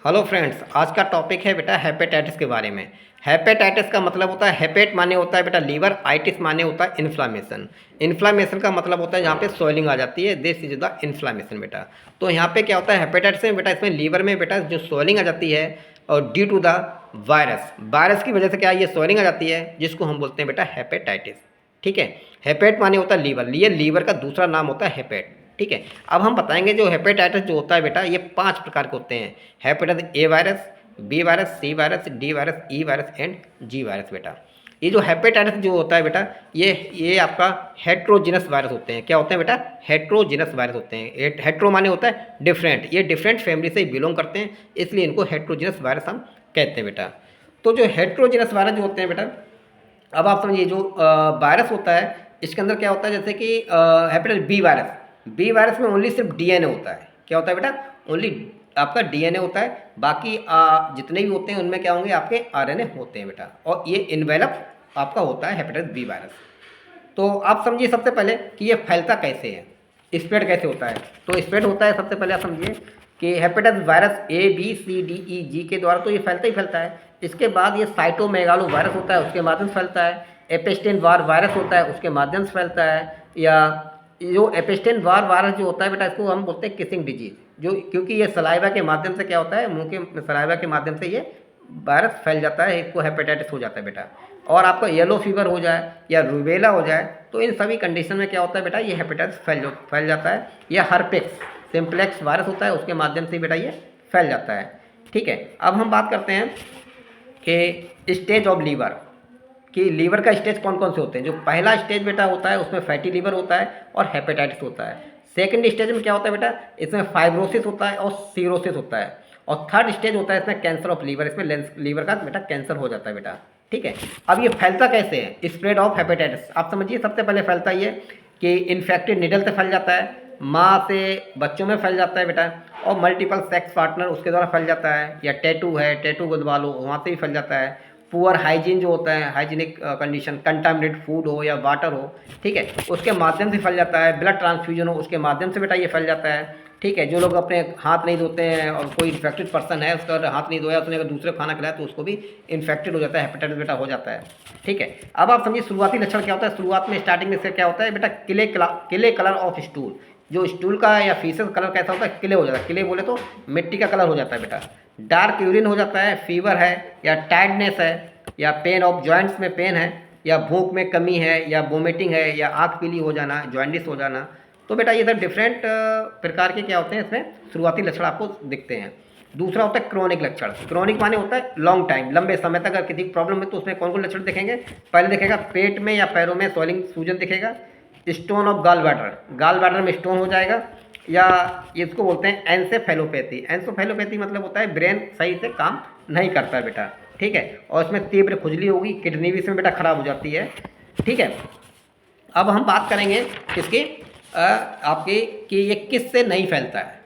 Hello friends, आज का topic है बेटा हेपेटाइटिस के बारे में। हेपेटाइटिस का मतलब होता है, हेपेट माने होता है बेटा लीवर, आइटिस माने होता है इन्फ्लामेशन। इन्फ्लामेशन का मतलब होता है यहाँ पे स्वेलिंग आ जाती है, दिस इज द इन्फ्लामेशन बेटा। तो यहाँ पे क्या होता है हेपेटाइटिस में बेटा, इसमें लीवर में बेटा जो स्वेलिंग आ जाती है और due to the virus, virus की वजह से क्या ये स्वेलिंग आ जाती है, जिसको हम बोलते हैं बेटा हेपेटाइटिस। ठीक है, हेपेट माने होता है लीवर, ये लीवर का दूसरा नाम होता है हेपेट। ठीक है, अब हम बताएंगे जो हेपेटाइटिस जो होता है बेटा, ये 5 प्रकार के होते हैं। Hepatitis A virus, B virus, C virus, D virus, E virus and G virus बेटा। ये जो हेपेटाइटिस जो होता है बेटा, ये आपका हेट्रोजिनस वायरस होते हैं। क्या होते हैं बेटा? हेट्रोजिनस वायरस होते हैं। हेट्रो माने होता है डिफरेंट, ये डिफरेंट फैमिली से बिलोंग करते हैं, इसलिए इनको हेट्रोजिनस वायरस हम कहते हैं बेटा। तो जो हेट्रोजिनस वायरस जो होते हैं बेटा, अब आप समझिए जो वायरस होता है, इसके अंदर क्या होता है, जैसे कि hepatitis B virus, B virus में ओनली सिर्फ डीएनए होता है। क्या होता है बेटा? ओनली आपका डीएनए होता है, बाकी जितने भी होते हैं उनमें क्या होंगे, आपके आरएनए होते हैं बेटा। और ये इन्वेलप आपका होता है हेपेटाइटिस बी वायरस। तो आप समझिए सबसे पहले कि ये फैलता कैसे है, स्प्रेड कैसे होता है। तो स्प्रेड होता है, सबसे पहले आप समझिए कि hepatitis virus A B C D E G के द्वारा तो ये फैलता ही फैलता है। इसके बाद ये साइटोमेगालो वायरस होता है, उसके माध्यम से फैलता है। एपेस्टेन वार वायरस होता है, उसके माध्यम से फैलता है। या जो एपेस्टेन वार वायरस जो होता है बेटा, इसको हम बोलते हैं किसिंग डिजीज, जो क्योंकि ये सलाइवा के माध्यम से क्या होता है, मुंह के सलाइवा के माध्यम से ये वायरस फैल जाता है, इसको हेपेटाइटिस हो जाता है बेटा। और आपका येलो फीवर हो जाए या रूबेला हो जाए, तो इन सभी कंडीशन में क्या होता है बेटा, ये हेपेटाइटिस फैल जाता है। या हर्पेक्स सिम्प्लेक्स वायरस होता है, उसके माध्यम से बेटा ये फैल जाता है। ठीक है, अब हम बात करते हैं कि स्टेज ऑफ लीवर, कि लीवर का स्टेज कौन कौन से होते हैं। जो पहला स्टेज बेटा होता है, उसमें फैटी लीवर होता है और हेपेटाइटिस होता है। सेकंड स्टेज में क्या होता है बेटा, इसमें फाइब्रोसिस होता है और सीरोसिस होता है। और थर्ड स्टेज होता है इसमें कैंसर ऑफ लीवर, इसमें लीवर का बेटा कैंसर हो जाता है बेटा। ठीक है, अब ये फैलता कैसे है, स्प्रेड ऑफ हेपेटाइटिस आप समझिए। सबसे पहले फैलता ये कि इन्फेक्टेड निडल से फैल जाता है, माँ से बच्चों में फैल जाता है बेटा। और मल्टीपल सेक्स पार्टनर उसके द्वारा फैल जाता है। या टैटू है, टैटू गुदवा लो, वहाँ से भी फैल जाता है। पुअर हाइजीन जो होता है, हाइजीनिक कंडीशन, कंटामिनेटेड फूड हो या वाटर हो, ठीक है, उसके माध्यम से फैल जाता है। ब्लड ट्रांसफ्यूजन हो, उसके माध्यम से बेटा ये फैल जाता है। ठीक है, जो लोग अपने हाथ नहीं धोते हैं और कोई इन्फेक्टेड पर्सन है, उसका अगर हाथ नहीं धोया, उसने अगर दूसरे खाना खिलाया तो उसको भी इन्फेक्टेड हो जाता है, हेपेटाइटिस बेटा हो जाता है। ठीक है, अब आप समझिए शुरुआती लक्षण क्या होता है। शुरुआत में स्टार्टिंग में से क्या होता है बेटा, किले कलर ऑफ स्टूल, जो स्टूल का या फीसेस कलर कैसा होता है, किले हो जाता है। किले बोले तो मिट्टी का कलर हो जाता है बेटा। डार्क यूरिन हो जाता है, फीवर है या टायर्डनेस है, या पेन ऑफ जॉइंट्स में पेन है, या भूख में कमी है, या वोमिटिंग है, या आँख पीली हो जाना, जॉइंडिस हो जाना। तो बेटा ये सब डिफरेंट प्रकार के क्या होते हैं, इसमें शुरुआती लक्षण आपको दिखते हैं। दूसरा होता है क्रोनिक लक्षण। क्रोनिक माने होता है लॉन्ग टाइम, लंबे समय तक अगर किसी प्रॉब्लम है तो उसमें कौन कौन लक्षण दिखेंगे। पहले दिखेगा पेट में या पैरों में स्वेलिंग, सूजन दिखेगा। Stone of gall bladder, gall bladder में स्टोन हो जाएगा। या इसको बोलते हैं एंसेफेलोपैथी। एंसेफेलोपैथी मतलब होता है ब्रेन सही से काम नहीं करता है बेटा। ठीक है, और इसमें तीव्र खुजली होगी, किडनी भी इसमें बेटा खराब हो जाती है। ठीक है, अब हम बात करेंगे किसकी, आपके कि ये किस से नहीं फैलता है,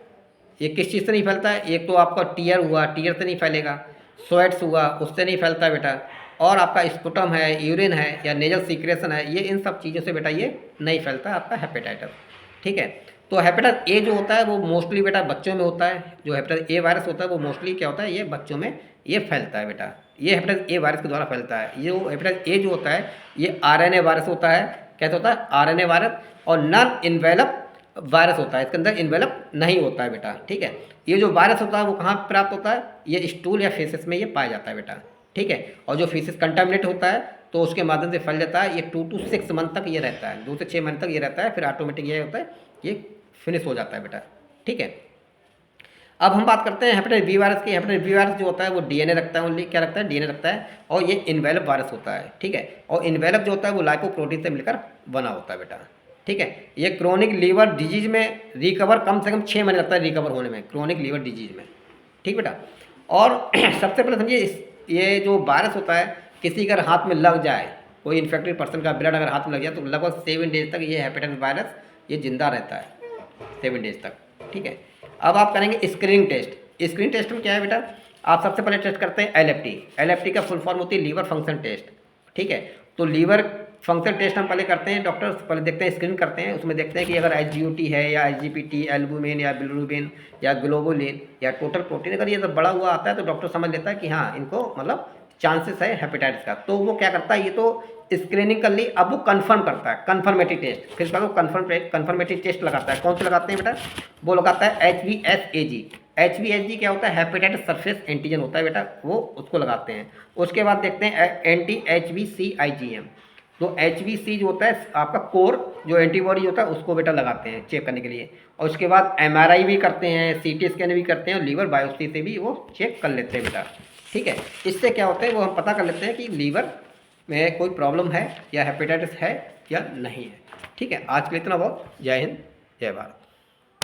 ये किस चीज़ से नहीं फैलता है। एक तो आपका टीयर हुआ, टीयर से नहीं फैलेगा। स्वेट्स हुआ, उससे नहीं फैलता है बेटा। और आपका स्पुटम है, यूरिन है, या नेजल सीक्रेशन है, ये इन सब चीज़ों से बेटा ये नहीं फैलता आपका हेपेटाइटिस। ठीक है, तो हेपेटाइटिस ए जो होता है वो मोस्टली बेटा बच्चों में होता है। जो हेपेटाइटिस ए वायरस होता है वो मोस्टली क्या होता है, ये बच्चों में ये फैलता है बेटा। ये हेपेटाइटिस ए वायरस के द्वारा फैलता है। ये हेपेटाइटिस ए जो होता है ये आरएनए वायरस होता है। कैसे होता है, आरएनए वायरस। और नॉन इन्वेलप वायरस होता है, इसके अंदर इन्वेलप नहीं होता है बेटा। ठीक है, ये जो वायरस होता है वो कहाँ प्राप्त होता है, ये स्टूल या फेसेस में ये पाया जाता है बेटा। ठीक है, और जो फेसेस कंटामिनेट होता है तो उसके माध्यम से फैल जाता है। ये 2 to 6 मंथ तक ये रहता है, 2 से 6 मंथ तक ये रहता है, फिर ऑटोमेटिक ये होता है, ये फिनिश हो जाता है बेटा। ठीक है, अब हम बात करते हैं हेपेटाइटिस बी वायरस की। हेपेटाइटिस बी वायरस जो होता है वो डीएनए रखता है, ओनली क्या रखता है, डीएनए रखता है। और ये इन्वेलप वायरस होता है। ठीक है, और इन्वेलप जो होता है वो लाइपोप्रोटीन से मिलकर बना होता है बेटा। ठीक है, ये क्रोनिक लीवर डिजीज में रिकवर कम से कम 6 महीने लगता है रिकवर होने में, क्रोनिक लीवर डिजीज में। ठीक बेटा, और सबसे पहले समझिए ये जो वायरस होता है, किसी अगर हाथ में लग जाए, कोई इन्फेक्टेड पर्सन का ब्लड अगर हाथ में लग जाए तो लगभग 7 डेज तक ये हेपेटाइटिस वायरस ये जिंदा रहता है, 7 डेज तक। ठीक है, अब आप करेंगे स्क्रीनिंग टेस्ट। स्क्रीनिंग टेस्ट में क्या है बेटा, आप सबसे पहले टेस्ट करते हैं एलएफटी। एलएफटी का फुल फॉर्म होती है लीवर फंक्शन टेस्ट। ठीक है, तो लीवर फंक्शन टेस्ट हम पहले करते हैं, डॉक्टर पहले देखते हैं, स्क्रीन करते हैं, उसमें देखते हैं कि अगर एसजीओटी है या एसजीपीटी, एल्बुमिन या बिलिरुबिन या ग्लोबुलिन या टोटल प्रोटीन, अगर ये सब बड़ा हुआ आता है तो डॉक्टर समझ लेता है कि हाँ इनको मतलब चांसेस है हेपेटाइटिस का। तो वो क्या करता है, ये तो स्क्रीनिंग कर ली, अब वो कन्फर्म करता है, कन्फर्मेटिव टेस्ट। फिर वो कन्फर्मेटिव टेस्ट लगाता है। कौन से लगाते हैं बेटा, वो लगाता है HVSAG। HVSAG क्या होता है, हेपेटाइटिस सरफेस एंटीजन होता है बेटा, वो उसको लगाते हैं। उसके बाद देखते हैं एंटी HVC-IgM। तो HVC जो होता है आपका कोर जो एंटीबॉडी होता है उसको बेटा लगाते हैं चेक करने के लिए। और उसके बाद MRI भी करते हैं, CT स्कैन भी करते हैं, और लीवर बायोप्सी से भी वो चेक कर लेते हैं बेटा। ठीक है, इससे क्या होता है वो हम पता कर लेते हैं कि लीवर में कोई प्रॉब्लम है या हेपेटाइटिस है या नहीं है। ठीक है, आज के लिए इतना बहुत। जय हिंद, जय भारत।